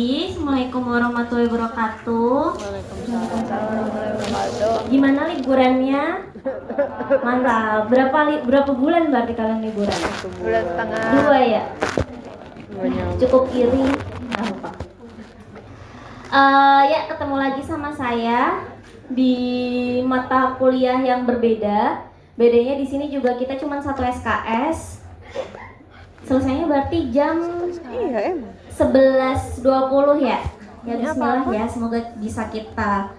pagi. Assalamualaikum warahmatullahi wabarakatuh. Waalaikumsalam warahmatullahi wabarakatuh. Gimana liburannya? Mantap. Berapa bulan berarti kalian liburan? Bulan setengah. 2 ya? Banyak. Cukup iri. Ya, ketemu lagi sama saya di mata kuliah yang berbeda. Bedanya di sini juga kita cuma 1 SKS. Selesainya berarti jam Iya emang. 11.20 ya. Ya Ini bismillah apa-apa? ya, semoga bisa kita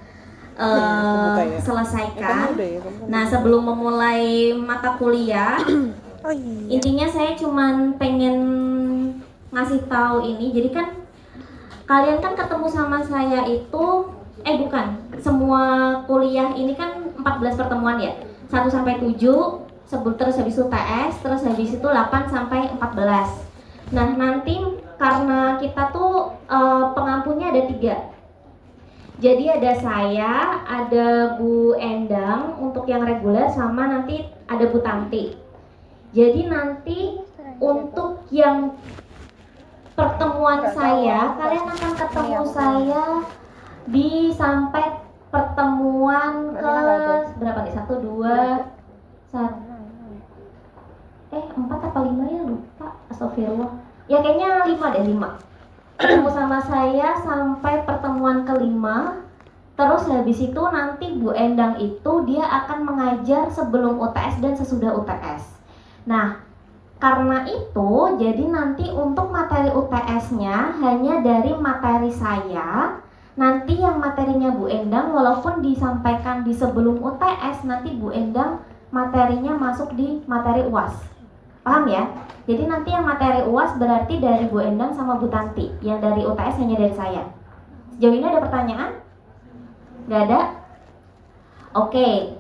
Kebuka ya? selesaikan. Kamu udah ya, kamu Nah, sebelum memulai mata kuliah, Oh iya. intinya saya cuman pengen ngasih tahu ini. Jadi kan kalian kan ketemu sama saya itu bukan, semua kuliah ini kan 14 pertemuan ya. 1 sampai 7, terus habis itu TS, terus habis itu 8 sampai 14. Nah, nanti karena kita tuh pengampunnya ada 3. Jadi ada saya, ada Bu Endang untuk yang reguler, sama nanti ada Bu Tanti. Jadi nanti untuk yang pertemuan saya, kalian akan ketemu saya di sampai pertemuan ke berapa nih? 1, 2, 4 apa 5 ya, lupa. Astagfirullah. Ya kayaknya 5 deh, 5. Ketemu sama saya sampai pertemuan ke-5. Terus habis itu nanti Bu Endang itu dia akan mengajar sebelum UTS dan sesudah UTS. Nah, karena itu jadi nanti untuk materi UTS-nya hanya dari materi saya. Nanti yang materinya Bu Endang walaupun disampaikan di sebelum UTS, nanti Bu Endang materinya masuk di materi UAS. Paham ya? Jadi nanti yang materi UAS berarti dari Bu Endang sama Bu Tanti. Yang dari UTS hanya dari saya. Sejauh ini ada pertanyaan? Gak ada? Oke.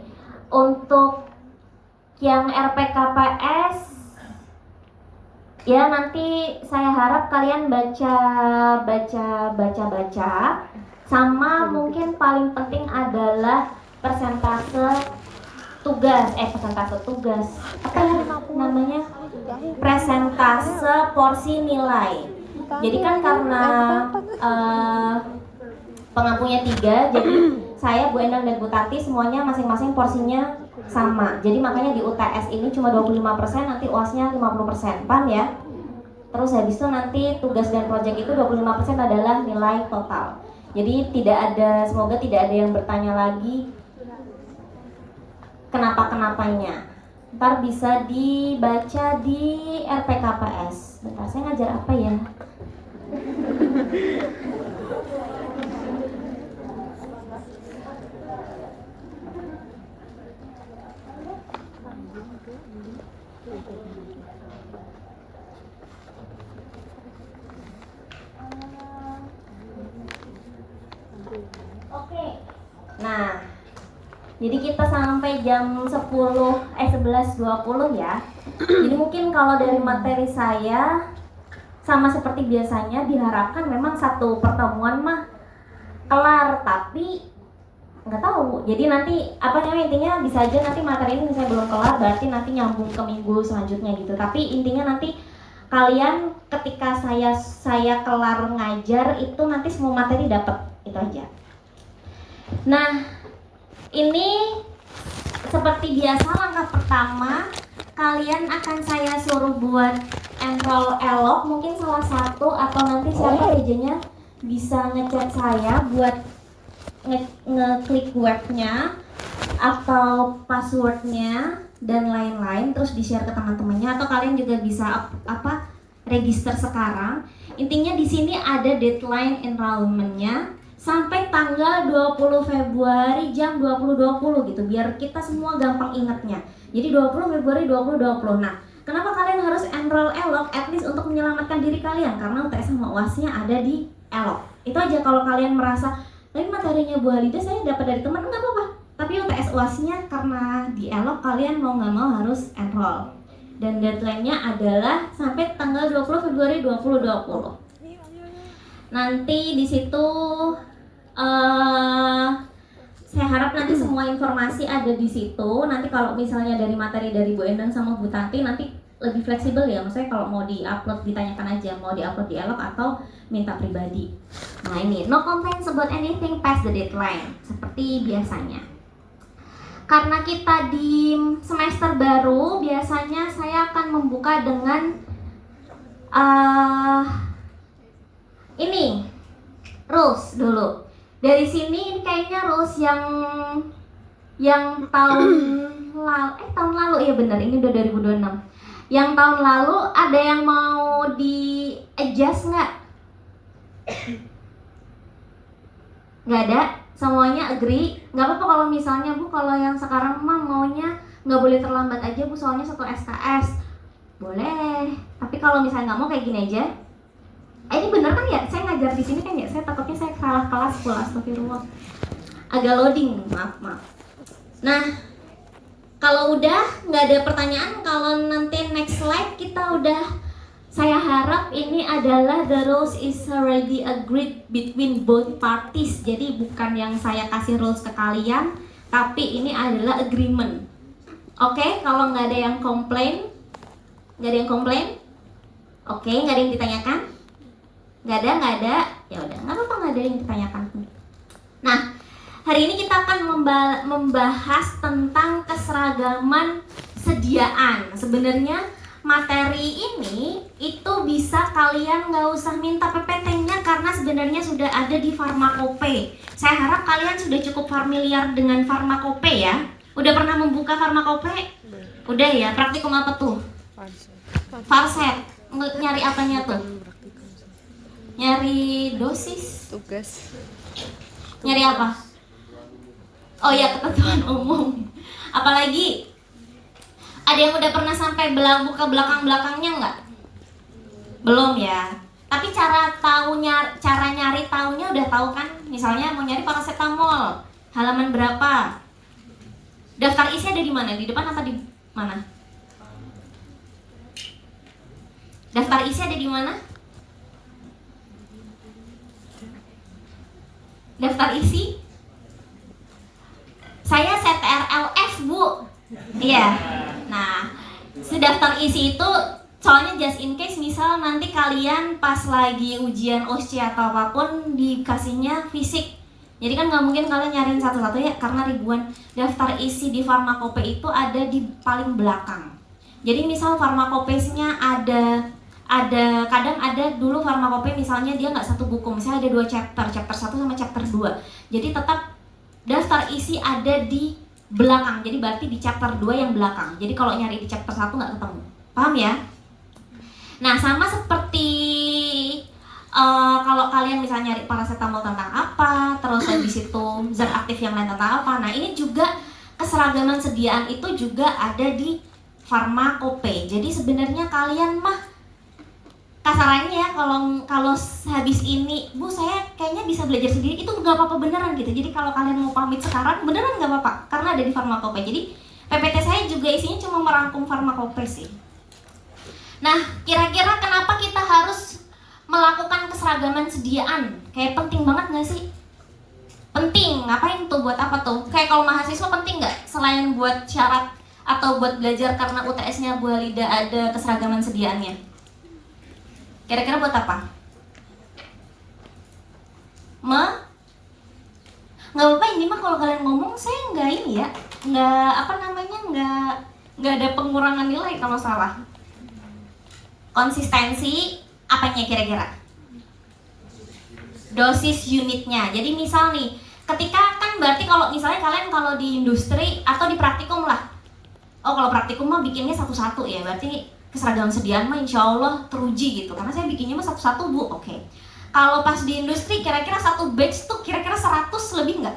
Untuk yang RPKPS, ya nanti saya harap kalian baca. Sama mungkin paling penting adalah persentase tugas. Apa ya namanya? Presentase porsi nilai. Jadi kan karena pengampunya 3, jadi saya, Bu Endang dan Bu Tati semuanya masing-masing porsinya sama. Jadi makanya di UTS ini cuma 25%, nanti UASnya 50%. Paham ya? Terus habis itu nanti tugas dan proyek itu 25% adalah nilai total. Jadi semoga tidak ada yang bertanya lagi kenapa-kenapanya. Ntar bisa dibaca di RPKPS. Bentar, saya ngajar apa ya? Oke. Nah, jadi kita sampai jam 11.20 ya. Jadi mungkin kalau dari materi saya sama seperti biasanya diharapkan memang 1 pertemuan mah kelar, tapi nggak tahu. Jadi nanti intinya bisa aja nanti materi ini misalnya belum kelar, berarti nanti nyambung ke minggu selanjutnya gitu. Tapi intinya nanti kalian ketika saya kelar ngajar itu nanti semua materi dapat, itu aja. Nah, ini seperti biasa langkah pertama kalian akan saya suruh buat enroll elok, mungkin salah satu atau nanti siapa aja bisa ngechat saya buat ngeklik webnya atau passwordnya dan lain-lain, terus di-share ke teman-temannya, atau kalian juga bisa register sekarang. Intinya di sini ada deadline enrollment-nya sampai tanggal 20 Februari jam 20.20 gitu, biar kita semua gampang ingatnya. Jadi 20 Februari 2020. Nah, kenapa kalian harus enroll elok? At least untuk menyelamatkan diri kalian, karena UTS sama UASnya ada di elok. Itu aja. Kalau kalian merasa tapi materinya Bu Halida saya dapat dari teman, nggak apa-apa. Tapi UTS UASnya karena di elok, kalian mau nggak mau harus enroll. Dan deadline-nya adalah sampai tanggal 20 Februari 2020. Nanti di situ saya harap nanti semua informasi ada di situ. Nanti kalau misalnya dari materi dari Bu Endang sama Bu Tanti, nanti lebih fleksibel ya, maksudnya kalau mau di-upload ditanyakan aja, mau di-upload di Elok atau minta pribadi. Nah ini, no complaints about anything past the deadline, seperti biasanya. Karena kita di semester baru, biasanya saya akan membuka dengan ini rules dulu. Dari sini ini kayaknya rules yang tahun lalu ya benar, ini udah 2026. Yang tahun lalu ada yang mau di adjust nggak? Nggak ada, semuanya agree. Nggak apa-apa kalau misalnya Bu, kalau yang sekarang mah maunya nggak boleh terlambat aja Bu, soalnya satu SKS. Boleh, tapi kalau misalnya nggak mau kayak gini aja. Ini bener kan ya? Saya ngajar di sini kan ya? Saya takutnya saya salah kelas pula, astagfirullah. Agak loading, maaf. Nah, kalau udah nggak ada pertanyaan, kalau nanti next slide kita udah, saya harap ini adalah the rules is already agreed between both parties. Jadi bukan yang saya kasih rules ke kalian, tapi ini adalah agreement. Oke, kalau nggak ada yang komplain, Oke, nggak ada yang ditanyakan? Nggak ada, ya udah, nggak apa-apa, nggak ada yang ditanyakan. Nah, hari ini kita akan membahas tentang keseragaman sediaan. Sebenarnya materi ini itu bisa kalian nggak usah minta PPT-nya karena sebenarnya sudah ada di Farmakope. Saya harap kalian sudah cukup familiar dengan Farmakope ya. Udah pernah membuka Farmakope? Udah ya. Praktikum apa tuh? Farset. Nyari apanya tuh? Nyari dosis? Tugas. Nyari apa? Oh ya, ketentuan umum. Apalagi? Ada yang udah pernah sampai buka belakang-belakangnya nggak? Belum ya. Tapi cara nyari tahunya udah tahu kan? Misalnya mau nyari paracetamol, halaman berapa? Daftar isi ada di mana? Di depan apa di mana? Daftar isi ada di mana? Daftar isi? Saya CTRLF Bu. Iya. Nah, daftar isi itu soalnya just in case misal nanti kalian pas lagi ujian OSCE atau apapun dikasihnya fisik. Jadi kan nggak mungkin kalian nyariin satu-satu ya, karena ribuan. Daftar isi di Farmakope itu ada di paling belakang. Jadi misal Farmakopesnya ada kadang ada dulu Farmakope misalnya dia nggak satu buku, misalnya ada 2 chapter 1 sama chapter 2. Jadi tetap daftar isi ada di belakang, jadi berarti di chapter 2 yang belakang. Jadi kalau nyari di chapter 1 nggak ketemu. Paham ya? Nah, sama seperti kalau kalian misalnya nyari paracetamol tentang apa, terus habis itu zat aktif yang lain tentang apa. Nah, ini juga keseragaman sediaan itu juga ada di Farmakope. Jadi sebenarnya kalian mah kasarannya ya, kalau habis ini Bu saya kayaknya bisa belajar sendiri, itu nggak apa-apa beneran gitu. Jadi kalau kalian mau pamit sekarang beneran nggak apa-apa karena ada di Farmakope. Jadi PPT saya juga isinya cuma merangkum Farmakope sih. Nah, kira-kira kenapa kita harus melakukan keseragaman sediaan? Kayak penting banget nggak sih? Penting, ngapain tuh, buat apa tuh? Kayak kalau mahasiswa penting nggak? Selain buat syarat atau buat belajar karena UTS-nya Bu Halida ada keseragaman sediaannya. Kira-kira buat apa? Nggak apa-apa, ini mah kalau kalian ngomong saya nggak ini ya, nggak ada pengurangan nilai kalau salah. Konsistensi apanya kira-kira? Dosis unitnya. Jadi misal nih, ketika kan berarti kalau misalnya kalian kalau di industri atau di praktikum lah. Oh, kalau praktikum mah bikinnya satu-satu ya, berarti keseragaman sediaan mah insya Allah teruji gitu, karena saya bikinnya mah satu-satu Bu. Oke. Kalau pas di industri kira-kira satu batch tuh kira-kira 100 lebih nggak?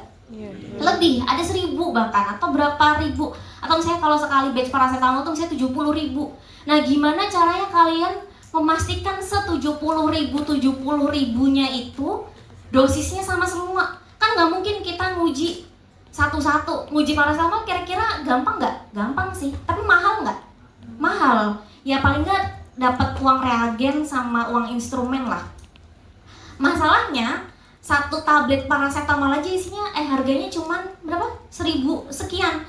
Lebih, ada 1000 bahkan, atau berapa ribu. Atau misalnya kalau sekali batch paracetamol tuh misalnya 70.000. Nah, gimana caranya kalian memastikan se-70.000-70.000-nya itu dosisnya sama semua? Kan nggak mungkin kita nguji satu-satu. Nguji paracetamol kira-kira gampang nggak? Gampang sih, tapi mahal nggak? Mahal. Ya paling nggak dapat uang reagen sama uang instrumen lah. Masalahnya satu tablet paracetamol aja isinya harganya cuman berapa? 1000 sekian.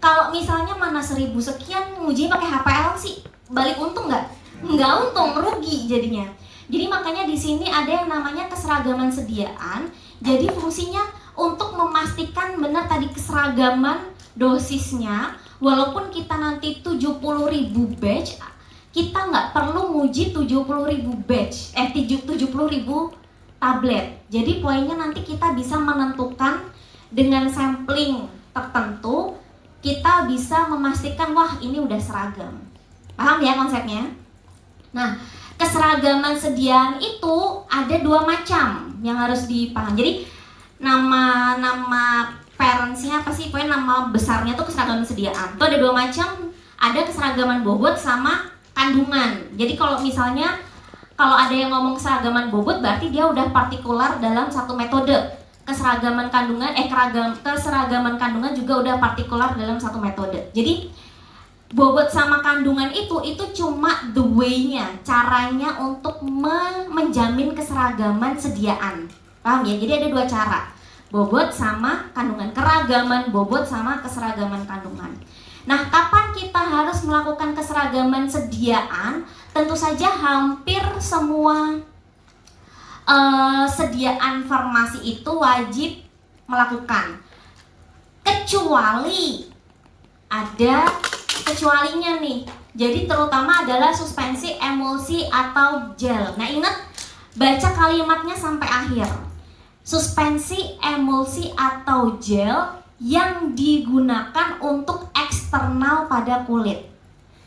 Kalau misalnya mana 1000 sekian ngujinya pakai HPL sih, balik untung nggak? Nggak untung, rugi jadinya. Jadi makanya di sini ada yang namanya keseragaman sediaan. Jadi fungsinya untuk memastikan benar tadi keseragaman dosisnya. Walaupun kita nanti 70.000 batch, kita nggak perlu nguji 70.000 batch, 70.000 tablet. Jadi poinnya nanti kita bisa menentukan dengan sampling tertentu, kita bisa memastikan wah ini udah seragam. Paham ya konsepnya? Nah, keseragaman sediaan itu ada 2 macam yang harus dipaham. Jadi nama parentsnya apa sih? Pokoknya nama besarnya tuh keseragaman sediaan. Itu ada 2 macam. Ada keseragaman bobot sama kandungan. Jadi kalau misalnya kalau ada yang ngomong keseragaman bobot berarti dia udah partikular dalam satu metode. Keseragaman kandungan keseragaman kandungan juga udah partikular dalam satu metode. Jadi bobot sama kandungan itu cuma the way-nya, caranya untuk menjamin keseragaman sediaan. Paham ya? Jadi ada 2 cara. Bobot sama kandungan, keragaman bobot sama keseragaman kandungan. Nah, kapan kita harus melakukan keseragaman sediaan? Tentu saja hampir semua sediaan farmasi itu wajib melakukan, kecuali ada kecualinya nih. Jadi terutama adalah suspensi, emulsi atau gel. Nah ingat, baca kalimatnya sampai akhir. Suspensi, emulsi atau gel yang digunakan untuk eksternal pada kulit.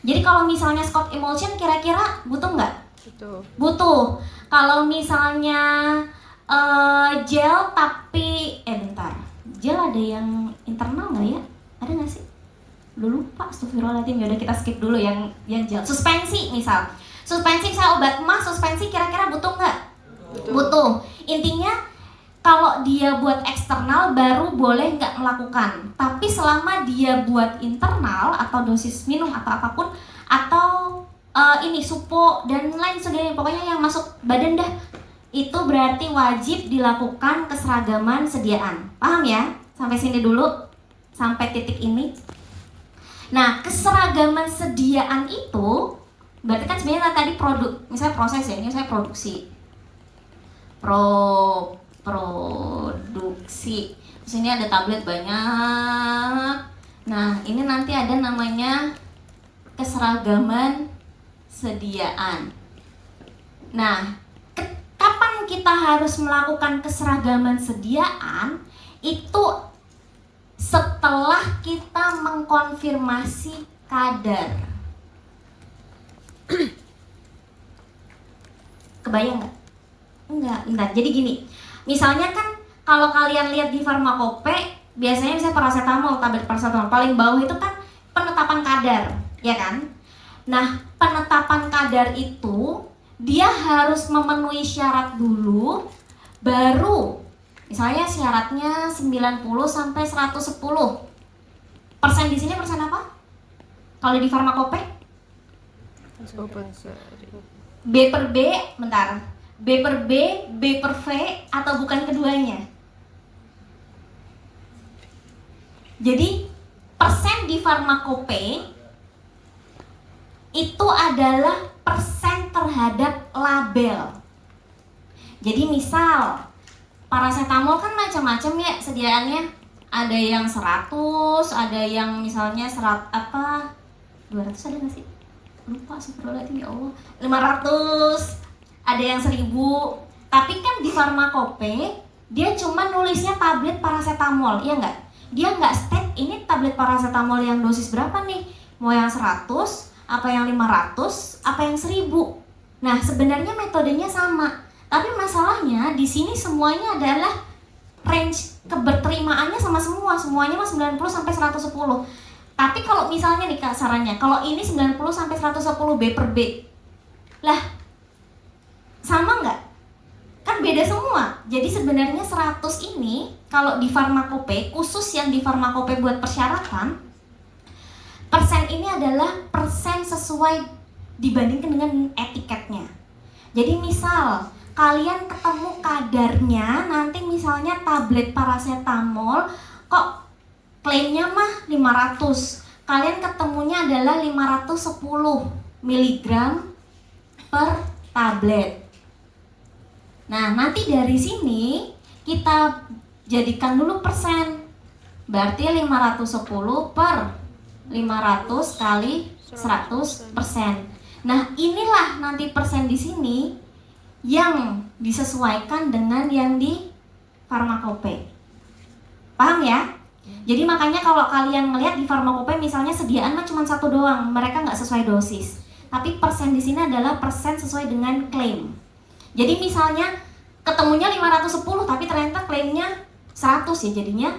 Jadi kalau misalnya Scott Emulsion kira-kira butuh nggak? Butuh. Kalau misalnya gel tapi bentar, gel ada yang internal nggak ya? Ada nggak sih? Udah lupa, astagfirullahaladzim. Yaudah kita skip dulu yang gel. Suspensi misal obat mah, suspensi kira-kira butuh nggak? Butuh. Intinya kalau dia buat eksternal baru boleh nggak melakukan. Tapi selama dia buat internal atau dosis minum atau apapun, atau ini supo dan lain sebagainya, pokoknya yang masuk badan dah, itu berarti wajib dilakukan keseragaman sediaan. Paham ya? Sampai sini dulu, sampai titik ini. Nah, keseragaman sediaan itu berarti kan sebenarnya tadi produk, misalnya proses ya, ini saya produksi. Produksi. Di sini ada tablet banyak. Nah, ini nanti ada namanya keseragaman sediaan. Nah, kapan kita harus melakukan keseragaman sediaan? Itu setelah kita mengkonfirmasi kadar. Kebayang nggak? Enggak. Jadi gini, misalnya kan kalau kalian lihat di farmakope, biasanya misalnya paracetamol, tablet paracetamol paling bawah itu kan penetapan kadar, ya kan? Nah, penetapan kadar itu dia harus memenuhi syarat dulu, baru misalnya syaratnya 90 sampai 110. Persen di sini persen apa? Kalau di farmakope? B per B, bentar. B per B, B per V, atau bukan keduanya? Jadi persen di farmakope itu adalah persen terhadap label. Jadi misal paracetamol kan macam-macam ya sediaannya. Ada yang 100, ada yang misalnya 200 ada nggak sih? Lupa, astagfirullahaladzim ya Allah. 500, ada yang 1000. Tapi kan di farmakope dia cuma nulisnya tablet paracetamol, iya nggak? Dia nggak state ini tablet paracetamol yang dosis berapa nih? Mau yang 100, apa yang 500, apa yang 1000. Nah, sebenarnya metodenya sama. Tapi masalahnya di sini semuanya adalah range keberterimaannya sama semua. Semuanya mah 90 sampai 110. Tapi kalau misalnya nih kasarannya, kalau ini 90 sampai 110 B per B. Lah, sama nggak? Kan beda semua. Jadi sebenarnya 100 ini kalau di farmakope, khusus yang di farmakope buat persyaratan, persen ini adalah persen sesuai dibandingkan dengan etiketnya. Jadi misal kalian ketemu kadarnya, nanti misalnya tablet paracetamol kok klaimnya mah 500, kalian ketemunya adalah 510 mg per tablet. Nah, nanti dari sini kita jadikan dulu persen. Berarti 510 per 500 kali 100%. Nah, inilah nanti persen di sini yang disesuaikan dengan yang di farmakope. Paham ya? Jadi makanya kalau kalian ngelihat di farmakope misalnya sediaan mah cuma satu doang, mereka nggak sesuai dosis. Tapi persen di sini adalah persen sesuai dengan klaim. Jadi misalnya ketemunya 510 tapi ternyata klaimnya 100 ya, jadinya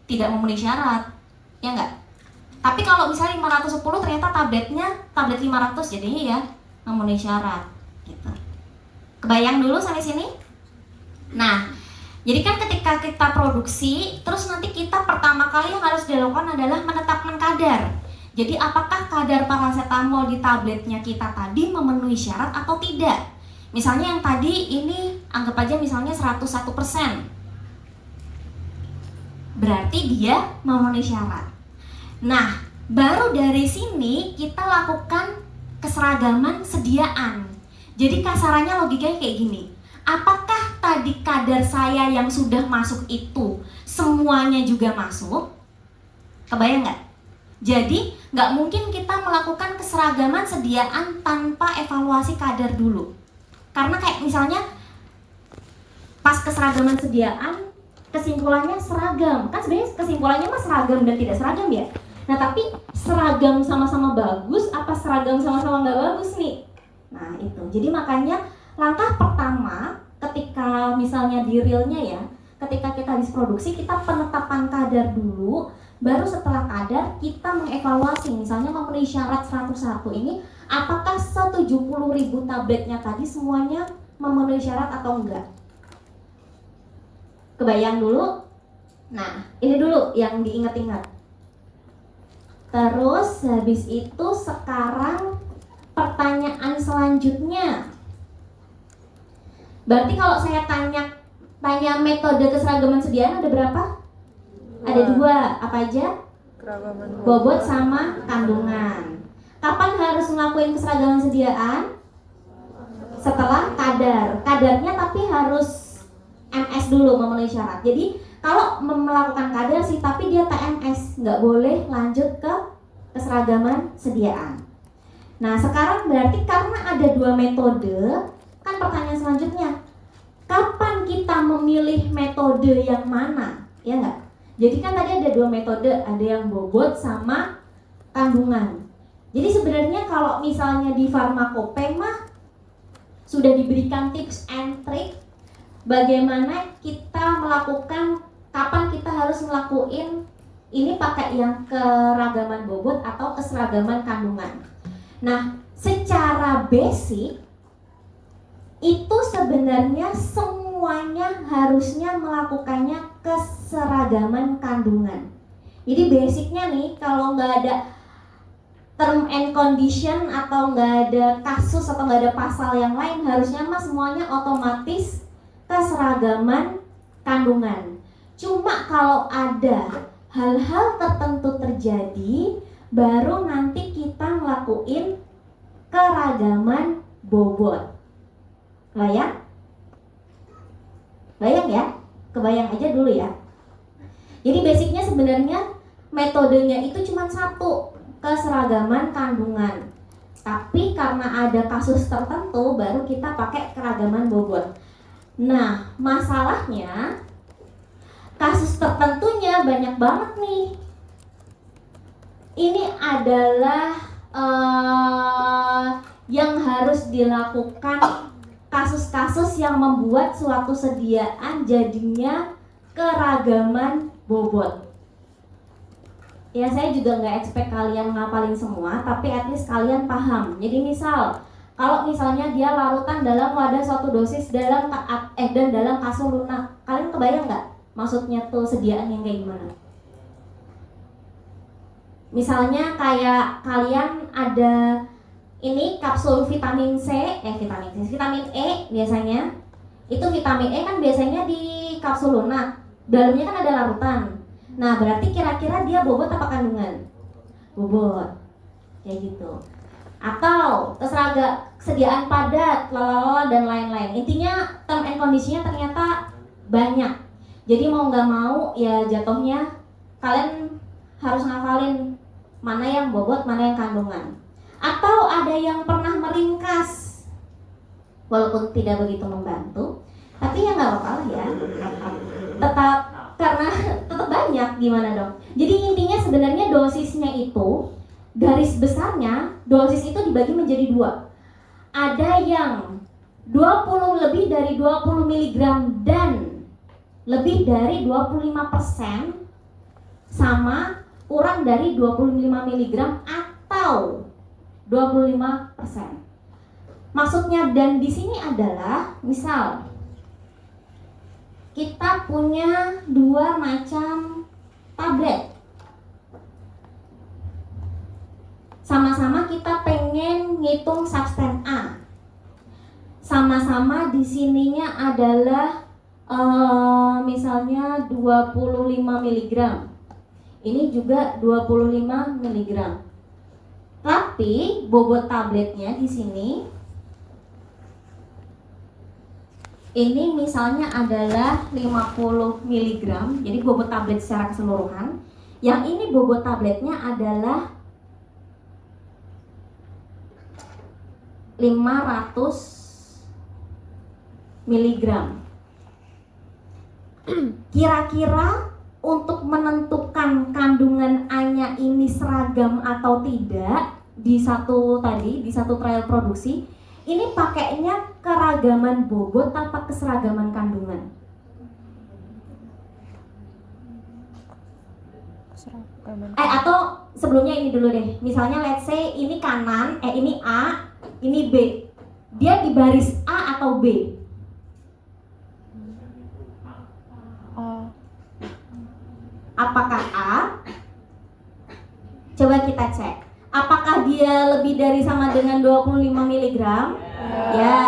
tidak memenuhi syarat. Ya enggak? Tapi kalau misalnya 510 ternyata tabletnya tablet 500 jadinya ya memenuhi syarat gitu. Kebayang dulu sampai sini? Nah, jadi kan ketika kita produksi, terus nanti kita pertama kali yang harus dilakukan adalah menetapkan kadar. Jadi apakah kadar paracetamol di tabletnya kita tadi memenuhi syarat atau tidak? Misalnya yang tadi ini anggap aja misalnya 101%. Berarti dia memenuhi syarat. Nah, baru dari sini kita lakukan keseragaman sediaan. Jadi kasarannya logikanya kayak gini. Apakah tadi kadar saya yang sudah masuk itu semuanya juga masuk? Kebayang nggak? Jadi nggak mungkin kita melakukan keseragaman sediaan tanpa evaluasi kadar dulu. Karena kayak misalnya pas keseragaman sediaan kesimpulannya seragam. Kan sebenarnya kesimpulannya mah seragam dan tidak seragam ya. Nah tapi seragam sama-sama bagus apa seragam sama-sama nggak bagus nih? Nah itu. Jadi makanya langkah pertama ketika misalnya di realnya ya, ketika kita habis produksi kita penetapan kadar dulu, baru setelah kadar kita mengevaluasi misalnya memenuhi syarat 101 ini apakah 70.000 tabletnya tadi semuanya memenuhi syarat atau enggak. Kebayang dulu. Nah ini dulu yang diingat-ingat. Terus habis itu sekarang pertanyaan selanjutnya. Berarti kalau saya tanya metode keseragaman sediaan ada berapa? Ada dua, apa aja? Bobot sama kandungan. Kapan harus ngelakuin keseragaman sediaan? Setelah kadar. Kadarnya tapi harus MS dulu memenuhi syarat. Jadi kalau melakukan kadar sih tapi dia TMS, nggak boleh lanjut ke keseragaman sediaan. Nah sekarang berarti karena ada dua metode, kan pertanyaan selanjutnya, kapan kita memilih metode yang mana? Ya nggak? Jadi kan tadi ada dua metode, ada yang bobot sama kandungan. Jadi sebenarnya kalau misalnya di farmakope mah sudah diberikan tips and trick bagaimana kita melakukan, kapan kita harus ngelakuin ini pakai yang keragaman bobot atau keseragaman kandungan. Nah, secara basic itu sebenarnya semuanya harusnya melakukannya keseragaman kandungan. Jadi basicnya nih, kalau nggak ada term and condition atau nggak ada kasus atau nggak ada pasal yang lain, harusnya mah semuanya otomatis keseragaman kandungan. Cuma kalau ada hal-hal tertentu terjadi, baru nanti kita ngelakuin keragaman bobot. Bayang? Bayang ya? Kebayang aja dulu ya. Jadi basicnya sebenarnya metodenya itu cuma satu, keseragaman kandungan. Tapi karena ada kasus tertentu baru kita pakai keragaman bobot. Nah, masalahnya kasus tertentunya banyak banget nih. Ini adalah yang harus dilakukan kasus-kasus yang membuat suatu sediaan jadinya keragaman bobot. Ya saya juga nggak expect kalian ngapalin semua, tapi at least kalian paham. Jadi misal, kalau misalnya dia larutan dalam wadah suatu dosis dan dalam kapsul lunak, kalian kebayang nggak maksudnya tuh sediaan yang kayak gimana? Misalnya kayak kalian ada ini kapsul vitamin vitamin E biasanya. Itu vitamin E kan biasanya di kapsul lunak, dalamnya kan ada larutan. Nah, berarti kira-kira dia bobot apa kandungan? Bobot. Kayak gitu. Atau kesediaan padat, lalala dan lain-lain. Intinya term and condition-nya ternyata banyak. Jadi mau nggak mau ya jatuhnya kalian harus ngafalin mana yang bobot, mana yang kandungan. Atau ada yang pernah meringkas, walaupun tidak begitu membantu, tapi ya nggak apa-apa ya. Tetap karena tetap banyak, gimana dong? Jadi intinya sebenarnya dosisnya itu, garis besarnya dosis itu dibagi menjadi dua. Ada yang 20 lebih dari 20 mg dan lebih dari 25% sama kurang dari 25 mg atau 25%. Maksudnya dan di sini adalah misal kita punya dua macam tablet. Sama-sama kita pengen ngitung substan A. Sama-sama di sininya adalah misalnya 25 mg. Ini juga 25 mg. Tapi bobot tabletnya di sini ini misalnya adalah 50 mg. Jadi bobot tablet secara keseluruhan. Yang ini bobot tabletnya adalah 500 mg. Kira-kira untuk menentukan kandungan A-nya ini seragam atau tidak di satu trial produksi, ini pakainya keragaman bobot tanpa keseragaman kandungan. Atau sebelumnya ini dulu deh. Misalnya let's say ini kanan, ini A, ini B. Dia di baris A atau B? Apakah A? Coba kita cek. Apakah dia lebih dari sama dengan 25 mg? Ya.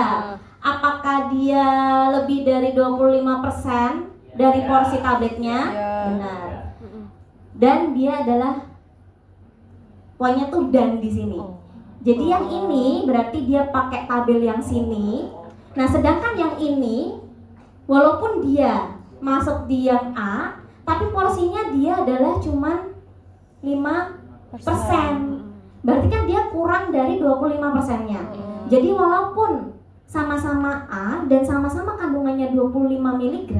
Apakah dia lebih dari 25% dari porsi tabletnya? Benar. Dan dia adalah poinnya tuh dan di sini. Jadi yang ini berarti dia pakai tabel yang sini. Nah, sedangkan yang ini walaupun dia masuk di yang A, tapi porsinya dia adalah cuman 5%. Berarti kan dia kurang dari 25%-nya. Jadi walaupun sama-sama A dan sama-sama kandungannya 25 mg,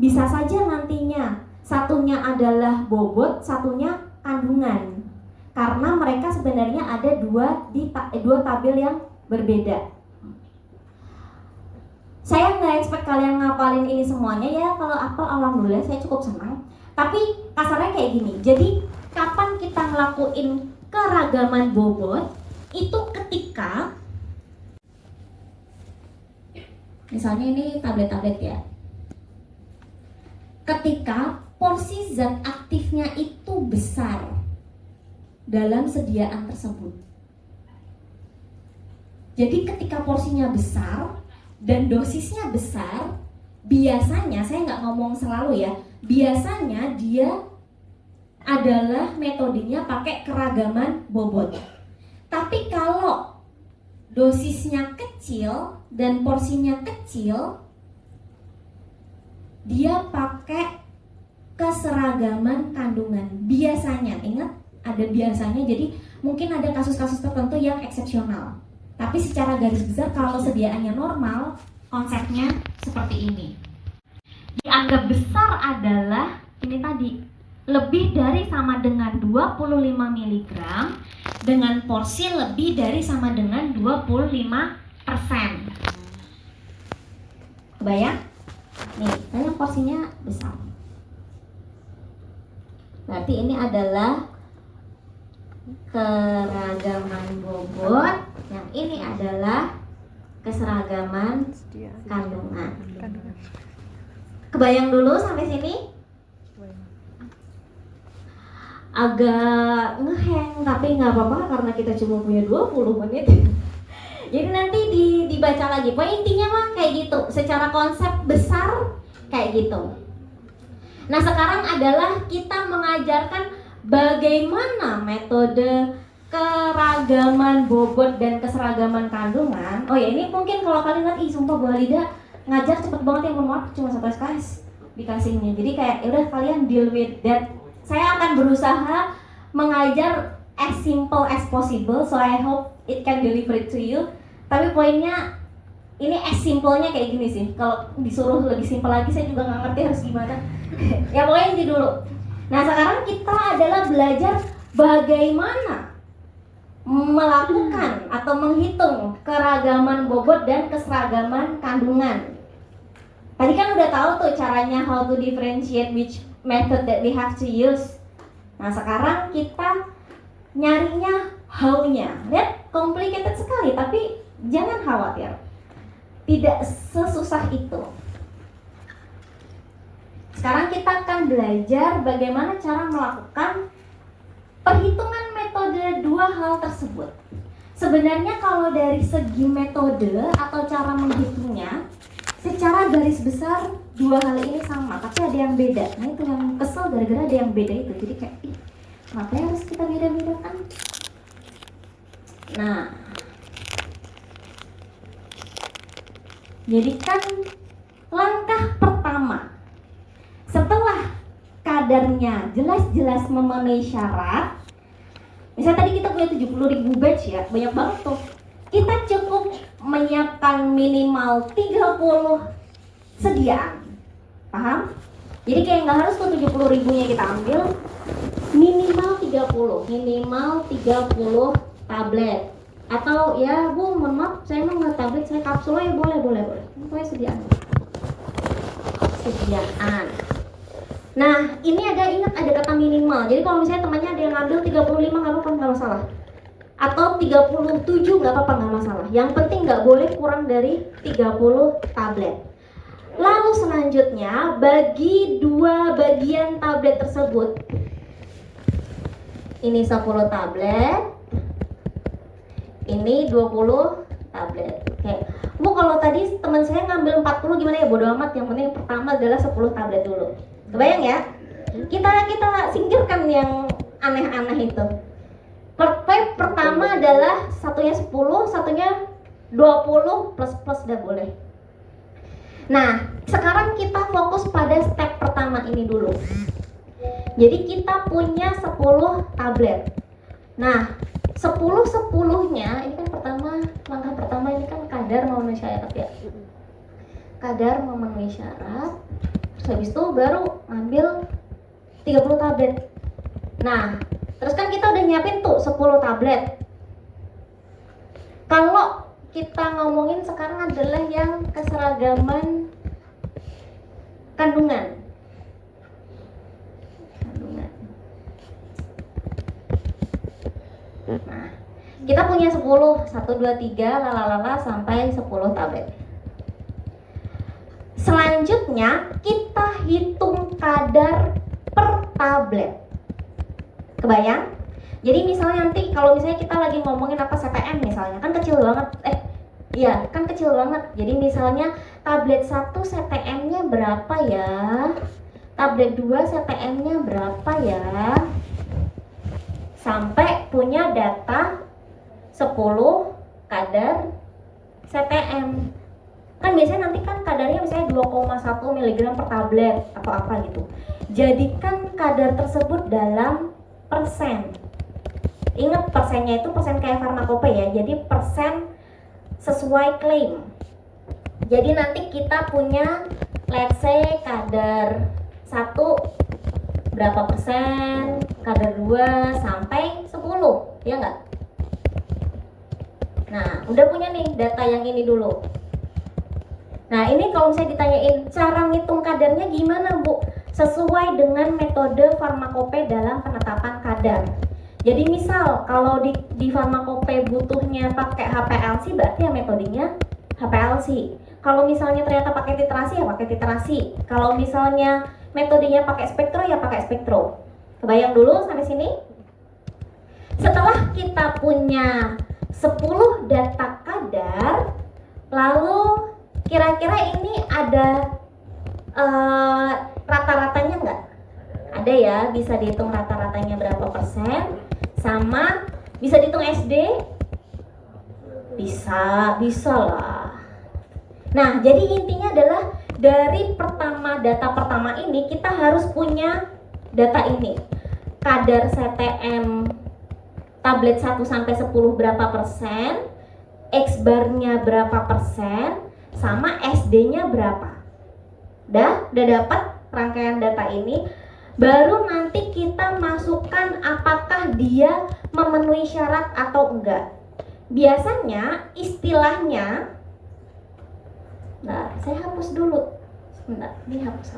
bisa saja nantinya satunya adalah bobot, satunya kandungan. Karena mereka sebenarnya ada dua tabel yang berbeda. Saya nggak expect kalian ngapalin ini semuanya ya. Kalau apal alhamdulillah saya cukup senang. Tapi kasarnya kayak gini. Jadi kapan kita ngelakuin keragaman bobot? Itu ketika misalnya ini tablet-tablet ya. Ketika porsi zat aktifnya itu besar dalam sediaan tersebut. Jadi ketika porsinya besar dan dosisnya besar, biasanya, saya nggak ngomong selalu ya, biasanya dia adalah metodenya pakai keragaman bobot. Tapi kalau dosisnya kecil dan porsinya kecil, dia pakai keseragaman kandungan. Biasanya, ingat ada biasanya, jadi mungkin ada kasus-kasus tertentu yang eksepsional. Tapi secara garis besar kalau sediaannya normal, konsepnya seperti ini. Dianggap besar adalah ini tadi, lebih dari sama dengan 25 mg dengan porsi lebih dari sama dengan 25%. Kebayang? Nih, kan porsinya besar. Berarti ini adalah keragaman bobot, yang ini adalah keseragaman kandungan. Kebayang dulu sampai sini? Agak ngeheng, tapi nggak apa-apa karena kita cuma punya 20 menit. Jadi nanti dibaca lagi. Pokoknya intinya mah kayak gitu. Secara konsep besar kayak gitu. Nah, sekarang adalah kita mengajarkan bagaimana metode keragaman bobot dan keseragaman kandungan. Oh ya, ini mungkin kalau kalian lihat, sumpah Bu Halida ngajar cepet banget ya, mohon maaf cuma 1 SKS dikasihnya. Jadi kayak ya udah kalian deal with that. Saya akan berusaha mengajar as simple as possible, so I hope it can deliver it to you. Tapi poinnya ini as simple-nya kayak gini sih. Kalau disuruh lebih simple lagi saya juga nggak ngerti harus gimana. Ya pokoknya ini dulu. Nah, sekarang kita adalah belajar bagaimana melakukan atau menghitung keragaman bobot dan keseragaman kandungan. Tadi kan udah tahu tuh caranya how to differentiate which method that we have to use. Nah, sekarang kita nyarinya how-nya. Lihat, complicated sekali, tapi jangan khawatir. Tidak sesusah itu. Sekarang kita akan belajar bagaimana cara melakukan perhitungan metode dua hal tersebut. Sebenarnya kalau dari segi metode atau cara menghitungnya, secara garis besar dua hal ini sama, tapi ada yang beda. Nah, itu yang kesel gara-gara ada yang beda itu. Jadi kayak, kenapa harus kita beda-bedakan? Nah, jadi kan langkah pertama setelah kadarnya jelas-jelas memenuhi syarat, misalnya tadi kita punya 70.000 batch ya, banyak banget tuh. Kita cukup menyiapkan minimal 30 sediaan, paham? Jadi kayak nggak harus tuh 70.000-nya kita ambil, minimal 30 tablet. Atau ya Bu, mohon maaf, saya mau nggak tablet, saya kapsul ya, boleh. Pokoknya sediaan. Nah, ini ingat ada kata minimal. Jadi kalau misalnya temannya ada yang ngambil 35 nggak apa-apa, nggak masalah. Atau 37 nggak apa-apa, nggak masalah. Yang penting nggak boleh kurang dari 30 tablet. Lalu selanjutnya, bagi dua bagian tablet tersebut. Ini 10 tablet. Ini 20 tablet. Oke. Bu, kalau tadi teman saya ngambil 40 gimana ya? Bodo amat, yang penting pertama adalah 10 tablet dulu. Kebayang ya? Kita singkirkan yang aneh-aneh itu. Pertama adalah satunya 10, satunya 20 plus udah boleh. Nah, sekarang kita fokus pada step pertama ini dulu. Jadi kita punya 10 tablet. Nah, 10-10-nya ini kan langkah pertama ini kan kadar memenuhi syarat ya. Kadar memenuhi syarat. Terus habis itu baru ambil 30 tablet. Nah, terus kan kita udah nyiapin tuh 10 tablet. Kalau kita ngomongin sekarang adalah yang keseragaman kandungan. Nah, kita punya 10, 1, 2, 3, lalala sampai 10 tablet. Selanjutnya kita hitung kadar per tablet. Kebayang? Jadi misalnya nanti kalau misalnya kita lagi ngomongin apa CTM misalnya, kan kecil banget. Kan kecil banget. Jadi misalnya tablet 1 CTM-nya berapa ya? Tablet 2 CTM-nya berapa ya? Sampai punya data 10 kadar CTM. Kan biasanya nanti kan kadarnya misalnya 2,1 mg per tablet atau apa gitu. Jadikan kadar tersebut dalam persen. Ingat persennya itu persen kayak farmakope ya. Jadi persen sesuai klaim. Jadi nanti kita punya let's say kadar 1 berapa persen, kadar 2 sampai 10, ya enggak? Nah, udah punya nih data yang ini dulu. Nah, ini kalau saya ditanyain cara ngitung kadarnya gimana, Bu? Sesuai dengan metode farmakope dalam penetapan kadar. Jadi misal kalau di farmakope butuhnya pakai HPLC, berarti ya metodenya HPLC. Kalau misalnya ternyata pakai titrasi ya pakai titrasi. Kalau misalnya metodenya pakai spektro ya pakai spektro. Kebayang dulu sampai sini? Setelah kita punya 10 data kadar, lalu kira-kira ini ada rata-ratanya nggak? ada ya, bisa dihitung rata-ratanya berapa persen, sama bisa dihitung SD, bisa lah. Nah, jadi intinya adalah dari data pertama ini kita harus punya data ini. Kadar CTM tablet 1 sampai 10 berapa persen, X-bar-nya berapa persen, sama SD-nya berapa. Udah dapat rangkaian data ini, baru nanti kita masukkan apakah dia memenuhi syarat atau enggak. Biasanya istilahnya, nah saya hapus dulu, sebentar, ini hapus.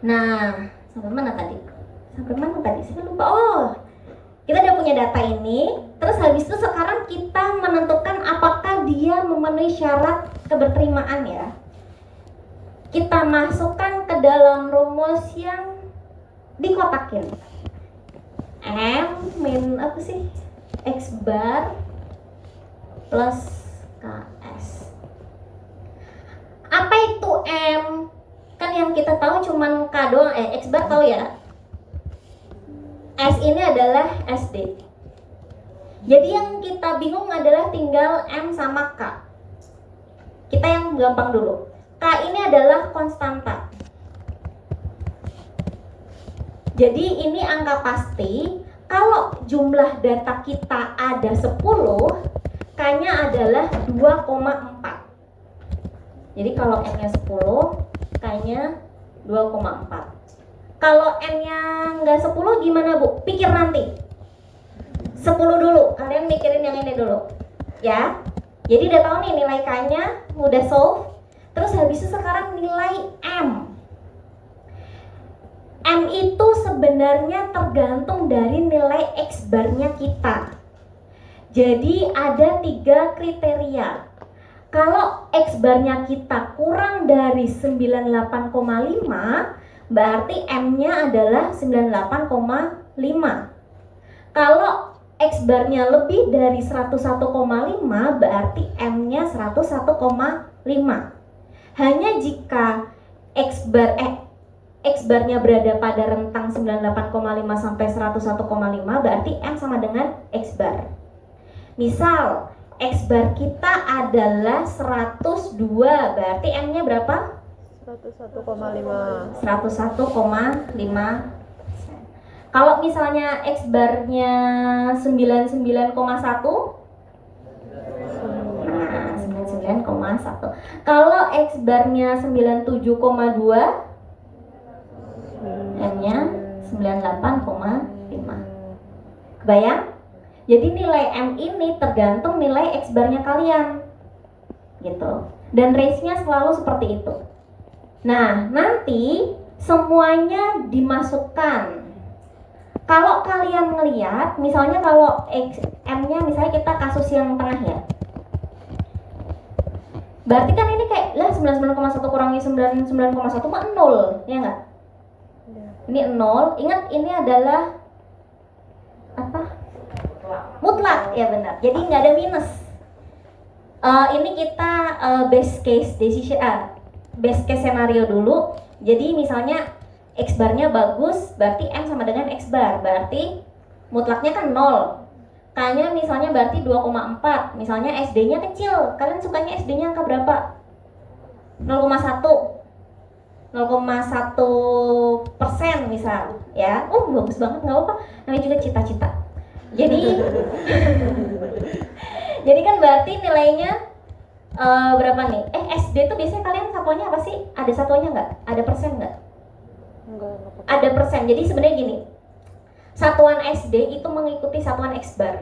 Nah, sampai mana tadi? Saya lupa. Oh, kita udah punya data ini. Terus habis itu sekarang kita menentukan apakah dia memenuhi syarat keberterimaan ya. Kita masukkan ke dalam rumus yang dikotakin. M min apa sih? X bar plus KS. Apa itu M? Kan yang kita tahu cuman K doang, X bar tahu ya. S ini adalah SD. Jadi yang kita bingung adalah tinggal M sama K. Kita yang gampang dulu. K ini adalah konstanta. Jadi ini angka pasti. Kalau jumlah data kita ada 10, K-nya adalah 2,4. Jadi kalau N-nya 10, K-nya 2,4. Kalau N-nya nggak 10 gimana Bu? Pikir nanti. 10 dulu, kalian mikirin yang ini dulu. Ya. Jadi udah tahu nih nilai K-nya, udah solve. Terus habis itu sekarang nilai M. M itu sebenarnya tergantung dari nilai X-bar-nya kita. Jadi ada 3 kriteria. Kalau X-bar-nya kita kurang dari 98,5, berarti M-nya adalah 98,5. Kalau X-bar-nya lebih dari 101,5, berarti M-nya 101,5. Hanya jika X-bar-nya berada pada rentang 98,5 sampai 101,5, berarti M sama dengan X-bar. Misal X-bar kita adalah 102, berarti M-nya berapa? 101,5. 101,5. Kalau misalnya X-bar-nya 99,1, nah 99,1. Kalau X-bar-nya 97,2, M-nya 98,5. Kebayang? Jadi nilai M ini tergantung nilai X-bar-nya kalian. Gitu. Dan range-nya selalu seperti itu. Nah, nanti semuanya dimasukkan. Kalau kalian ngelihat, misalnya kalau M-nya misalnya kita kasus yang tengah ya. Berarti kan ini kayak lah 99,1 kurangi 99,1 mah 0, ya enggak? Ini 0. Ingat ini adalah apa? Mutlak, ya benar. Jadi nggak ada minus. Ini kita best case decision, best case scenario dulu. Jadi misalnya X barnya bagus, berarti M sama dengan X bar, berarti mutlaknya kan 0. K-nya misalnya berarti 2,4. Misalnya SD-nya kecil. Kalian sukanya SD-nya angka berapa? 0,1. 0,1% misal, ya. Oh, bagus banget, nggak apa-apa. Namanya juga cita-cita. Jadi jadi kan berarti nilainya berapa nih? SD tuh biasanya kalian satuannya apa sih? Ada satuannya nggak? Ada persen nggak? Enggak. Ada persen. Jadi sebenarnya gini, satuan SD itu mengikuti satuan X bar.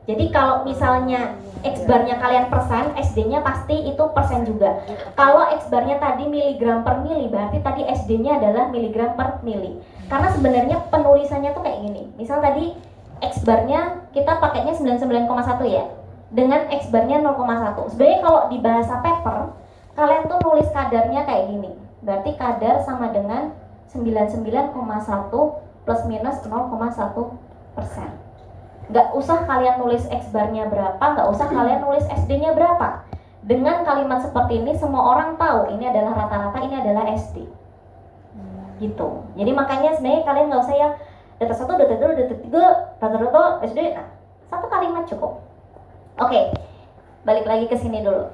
Jadi kalau misalnya X barnya kalian persen, SD-nya pasti itu persen juga. Kalau X barnya tadi miligram per mili, berarti tadi SD-nya adalah miligram per mili. Karena sebenarnya penulisannya tuh kayak gini. Misal tadi X barnya kita pakainya 99,1 ya, dengan X barnya 0,1. Sebenarnya kalau di bahasa paper, kalian tuh nulis kadarnya kayak gini. Berarti kadar sama dengan 99,1 plus minus 0,1%. Nggak usah kalian nulis X barnya berapa, nggak usah kalian nulis SD-nya berapa. Dengan kalimat seperti ini semua orang tahu ini adalah rata-rata, ini adalah SD. Gitu. Jadi makanya sebenarnya kalian nggak usah yang data 1, data 2, data 3, rata-rata SD. Nah, satu kalimat cukup. Oke, balik lagi ke sini dulu.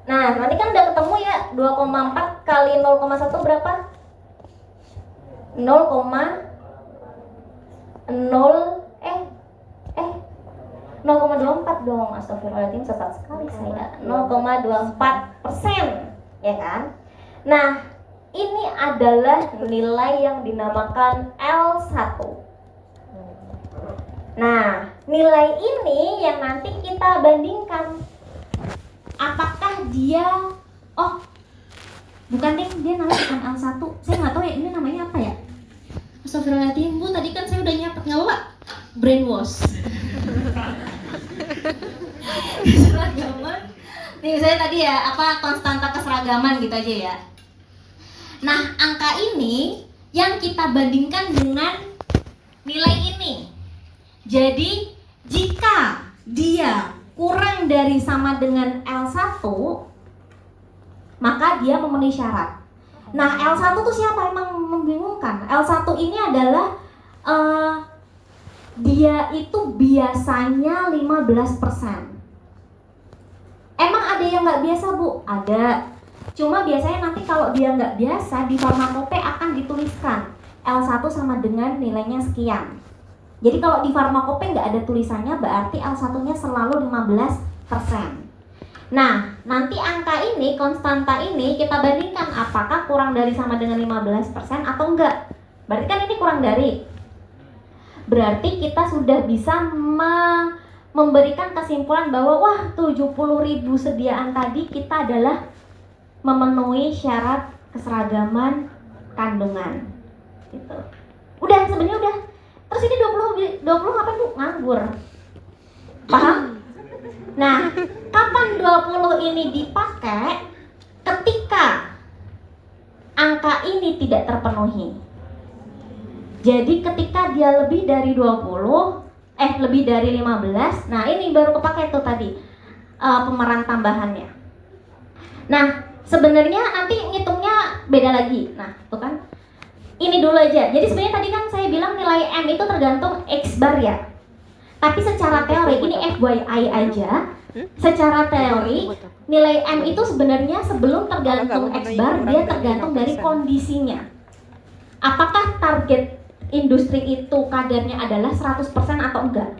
Nah, nanti kan udah ketemu ya 2,4 kali 0,1 berapa? 0,24 dong. Astagfirullahaladzim, sesat sekali saya. 0,24%, ya kan? Nah, ini adalah nilai yang dinamakan L1. Nah, nilai ini yang nanti kita bandingkan. Apakah dia, oh bukan deh, dia namanya bukan L1. Saya nggak tahu ya ini namanya apa ya. Astagfirullahaladzim, Bu, tadi kan saya udah nyatet, nggak apa-apa. Brainwash. Keseragaman. Nih saya tadi ya, apa konstanta keseragaman gitu aja ya. Nah, angka ini yang kita bandingkan dengan nilai ini. Jadi, jika dia kurang dari sama dengan L1, maka dia memenuhi syarat. Nah, L1 tuh siapa? Emang membingungkan. L1 ini adalah dia itu biasanya 15%. Emang ada yang nggak biasa, Bu? Ada. Cuma biasanya nanti kalau dia nggak biasa, di farmakope akan dituliskan L1 sama dengan nilainya sekian. Jadi kalau di farmakope nggak ada tulisannya, berarti L1-nya selalu 15%. Nah, nanti angka ini, konstanta ini kita bandingkan apakah kurang dari sama dengan 15% atau enggak. Berarti kan ini kurang dari. Berarti kita sudah bisa memberikan kesimpulan bahwa wah 70.000 sediaan tadi kita adalah memenuhi syarat keseragaman kandungan. Gitu. Udah, sebenarnya udah. Terus ini 20 apa Bu? Nganggur. Paham? Nah, kapan 20 ini dipakai? Ketika angka ini tidak terpenuhi. Jadi ketika dia lebih dari 20, lebih dari 15, nah ini baru kepakai tuh tadi pemeran tambahannya. Nah, sebenarnya nanti ngitungnya beda lagi. Nah, tuh kan. Ini dulu aja. Jadi sebenarnya tadi kan saya bilang nilai M itu tergantung X bar ya. Tapi secara teori, ini FYI aja. Secara teori, nilai M itu sebenarnya sebelum tergantung X bar, dia tergantung dari kondisinya. Apakah target industri itu kadarnya adalah 100% atau enggak?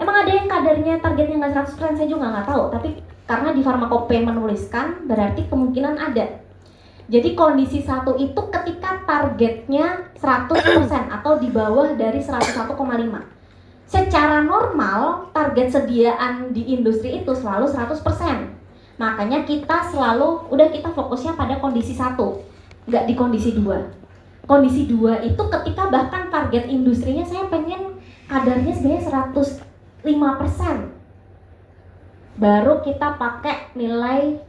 Emang ada yang kadarnya targetnya nggak 100%, saya juga nggak tahu. Tapi karena di farmakope menuliskan, berarti kemungkinan ada. Jadi kondisi 1 itu ketika targetnya 100% atau di bawah dari 101,5. Secara normal, target sediaan di industri itu selalu 100%. Makanya kita selalu, kita fokusnya pada kondisi 1, nggak di kondisi 2. Kondisi 2 itu ketika bahkan target industrinya saya pengen kadarnya sebenarnya 105%. Baru kita pakai nilai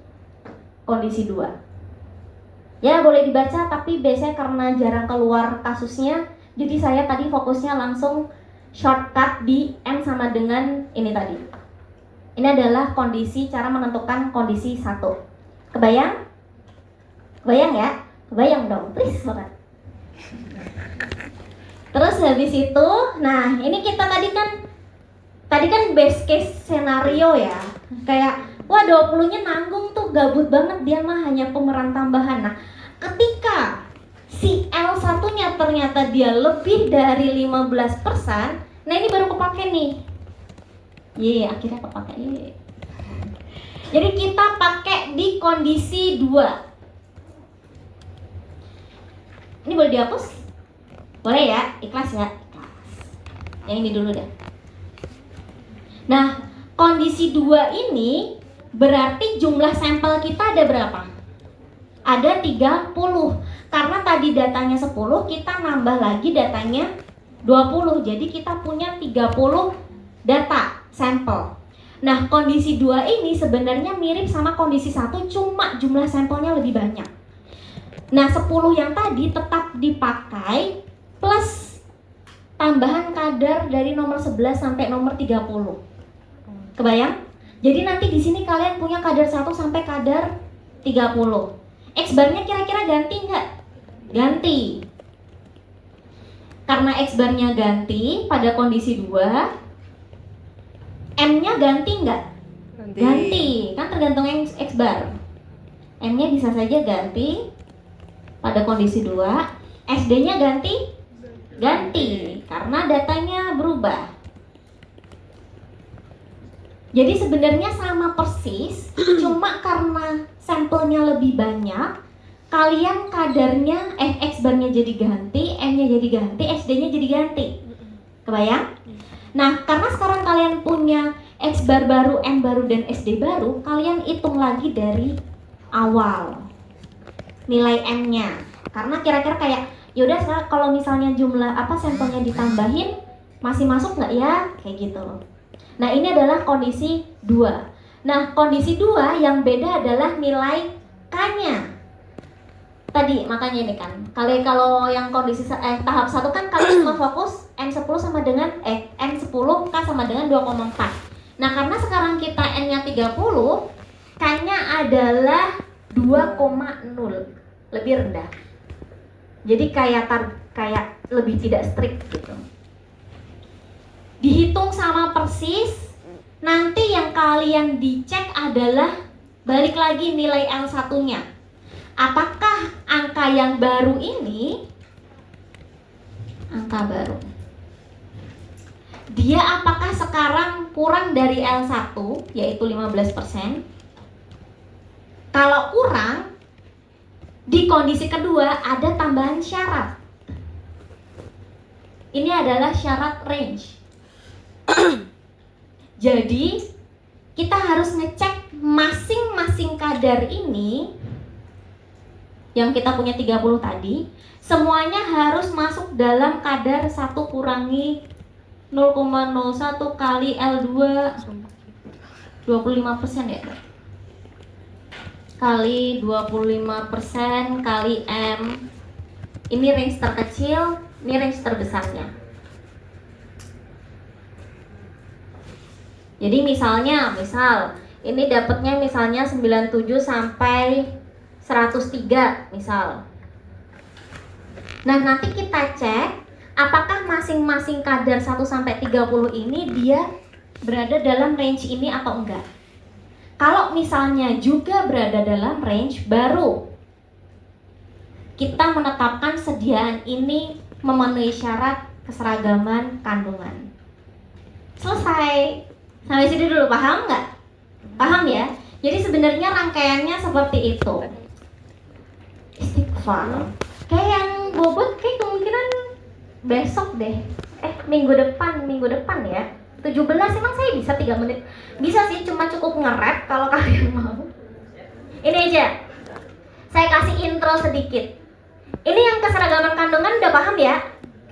kondisi 2. Ya boleh dibaca, tapi biasanya karena jarang keluar kasusnya, jadi saya tadi fokusnya langsung shortcut di M sama dengan ini tadi. Ini adalah kondisi, cara menentukan kondisi 1. Kebayang? Kebayang ya? Kebayang dong, please banget. Terus habis itu, nah ini kita tadi kan best case scenario ya. Kayak wah 20-nya nanggung tuh, gabut banget dia mah, hanya pemeran tambahan. Nah, ketika si L1-nya ternyata dia lebih dari 15%, nah ini baru kepake nih. Akhirnya kepake. Jadi kita pakai di kondisi 2. Ini boleh dihapus? Boleh ya? Ikhlas ya? Ikhlas. Yang ini dulu deh. Nah, kondisi 2 ini berarti jumlah sampel kita ada berapa? Ada 30. Karena tadi datanya 10, kita nambah lagi datanya 20. Jadi kita punya 30 data sampel. Nah, kondisi 2 ini sebenarnya mirip sama kondisi 1, cuma jumlah sampelnya lebih banyak. Nah, 10 yang tadi tetap dipakai plus tambahan kadar dari nomor 11 sampai nomor 30. Kebayang? Jadi nanti di sini kalian punya kadar 1 sampai kadar 30. X-barnya kira-kira ganti nggak? Ganti. Karena X-barnya ganti pada kondisi 2, M-nya ganti nggak? Ganti. Kan tergantung X-bar. M-nya bisa saja ganti pada kondisi 2. SD-nya ganti? Ganti. Karena datanya berubah. Jadi sebenarnya sama persis, cuma karena sampelnya lebih banyak, kalian kadarnya X-barnya jadi ganti, M-nya jadi ganti, SD-nya jadi ganti. Kebayang? Nah, karena sekarang kalian punya X-bar baru, M baru, dan SD baru, kalian hitung lagi dari awal nilai M-nya. Karena kira-kira kayak, yaudah kalau misalnya jumlah sampelnya ditambahin, masih masuk nggak ya? Kayak gitu. Nah, ini adalah kondisi 2. Nah, kondisi 2 yang beda adalah nilai K-nya. Tadi, makanya ini kan. Kalau yang kondisi tahap 1 kan kalian cuma fokus M10 sama dengan M10 K sama dengan 2,4. Nah, karena sekarang kita N-nya 30, K-nya adalah 2,0. Lebih rendah. Jadi kayak lebih tidak strict gitu. Dihitung sama persis. Nanti yang kalian dicek adalah balik lagi nilai L1-nya. Apakah angka yang baru ini, angka baru, dia apakah sekarang kurang dari L1 yaitu 15%? Kalau kurang, di kondisi kedua ada tambahan syarat. Ini adalah syarat range. Jadi kita harus ngecek masing-masing kadar ini yang kita punya 30 tadi, semuanya harus masuk dalam kadar 1 kurangi 0,01 kali L2 25% ya, kali 25% kali M. Ini range terkecil, ini range terbesarnya. Jadi misal ini dapatnya misalnya 97 sampai 103 misal. Nah, nanti kita cek apakah masing-masing kadar 1 sampai 30 ini dia berada dalam range ini atau enggak. Kalau misalnya juga berada dalam range, baru kita menetapkan sediaan ini memenuhi syarat keseragaman kandungan. Selesai. Sampai sini dulu, paham nggak? Paham ya? Jadi sebenarnya rangkaiannya seperti itu. Istighfar. Kayak yang bobot kayak kemungkinan besok deh. Minggu depan ya. 17 emang saya bisa 3 menit. Bisa sih, cuma cukup nge-rap kalau kalian mau. Ini aja. Saya kasih intro sedikit. Ini yang keseragaman kandungan udah paham ya?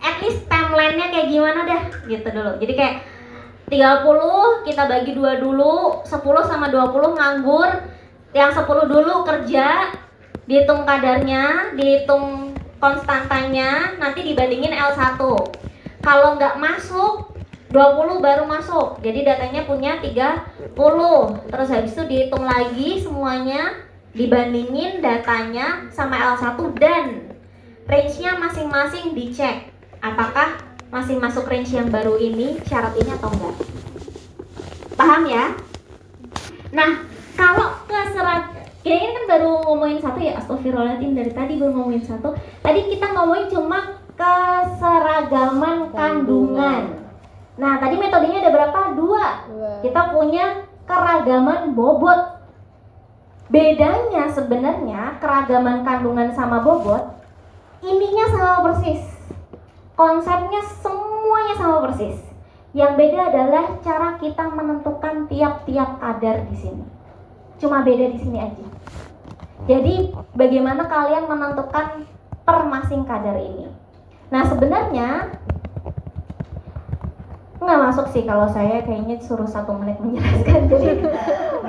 At least timeline-nya kayak gimana dah gitu dulu. Jadi kayak 30 kita bagi 2 dulu, 10 sama 20 nganggur, yang 10 dulu kerja, dihitung kadarnya, dihitung konstantanya, nanti dibandingin L1. Kalau nggak masuk, 20 baru masuk, jadi datanya punya 30. Terus habis itu dihitung lagi semuanya, dibandingin datanya sama L1 dan range-nya masing-masing dicek apakah masih masuk range yang baru ini, syarat ini atau enggak. Paham ya? Nah, kalau ini kan baru ngomongin 1 ya, astagfirullahaladzim, dari tadi baru ngomongin 1. Tadi kita ngomongin cuma keseragaman kandungan. Nah, tadi metodenya ada berapa? 2. Kita punya keragaman bobot. Bedanya sebenarnya keragaman kandungan sama bobot, ininya sama persis. Konsepnya semuanya sama persis. Yang beda adalah cara kita menentukan tiap-tiap kadar di sini. Cuma beda di sini aja. Jadi bagaimana kalian menentukan per masing kadar ini. Nah, sebenarnya nggak masuk sih kalau saya kayaknya suruh 1 menit menjelaskan. Jadi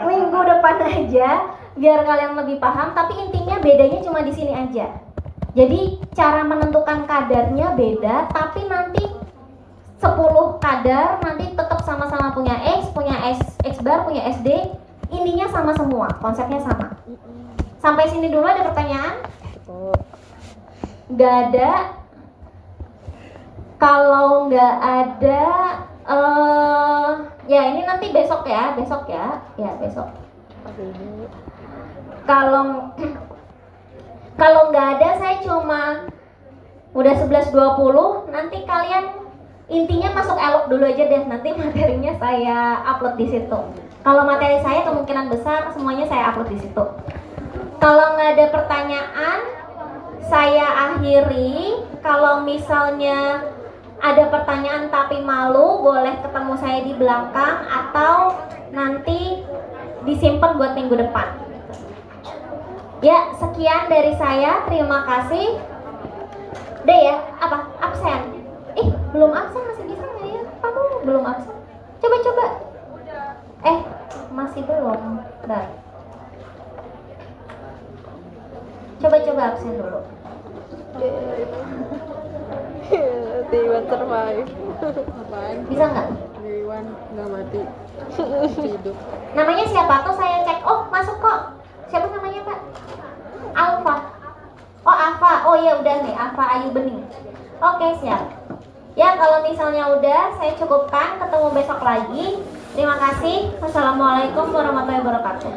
minggu depan aja biar kalian lebih paham. Tapi intinya bedanya cuma di sini aja. Jadi cara menentukan kadarnya beda, tapi nanti 10 kadar nanti tetap sama-sama punya X bar, punya SD, intinya sama semua, konsepnya sama. Sampai sini dulu ada pertanyaan? Nggak ada. Kalau nggak ada, ya ini nanti besok ya, besok. Kalau nggak ada, saya cuma udah 11.20, nanti kalian intinya masuk elok dulu aja deh, nanti materinya saya upload di situ. Kalau materi saya kemungkinan besar semuanya saya upload di situ. Kalau nggak ada pertanyaan, saya akhiri. Kalau misalnya ada pertanyaan tapi malu, boleh ketemu saya di belakang atau nanti disimpan buat minggu depan. Ya, sekian dari saya. Terima kasih. Deh ya, apa? Absen? Belum absen, masih bisa nggak ya? Kamu belum absen? Coba. Masih belum. Bentar. Coba absen dulu. Tiwan survive. Apaan? Bisa nggak? Dewan nggak mati. Hidup. Namanya siapa tuh saya cek. Oh, masuk kok. Siapa namanya, Pak? Alfa. Oh, Alfa. Oh ya udah nih, Alfa Ayu Bening. Oke, siap. Ya, kalau misalnya udah, saya cukupkan. Ketemu besok lagi. Terima kasih. Wassalamualaikum warahmatullahi wabarakatuh.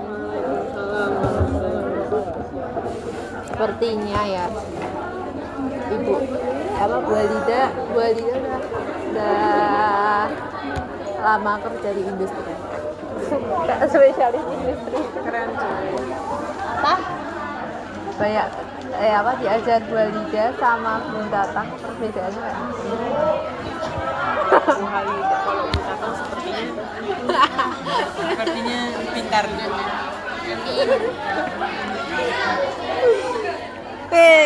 Sepertinya ya, Ibu Bu Alida udah lama kerja di industri. Kak spesialis industri. Keren coy. Apa? Banyak diajar Bu Alida sama Bu Tatang, perbedaannya kayak apa? Bu Halida kalau misalkan sepertinya pintar.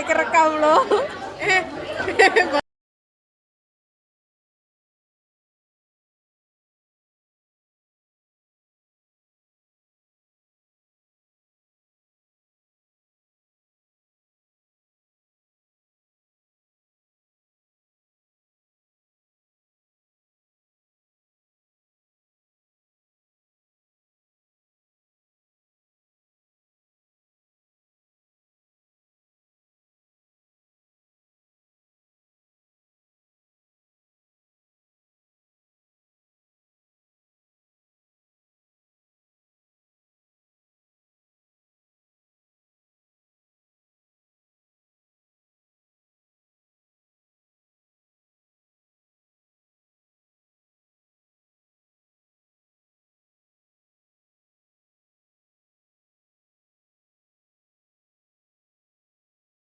Kerekam loh.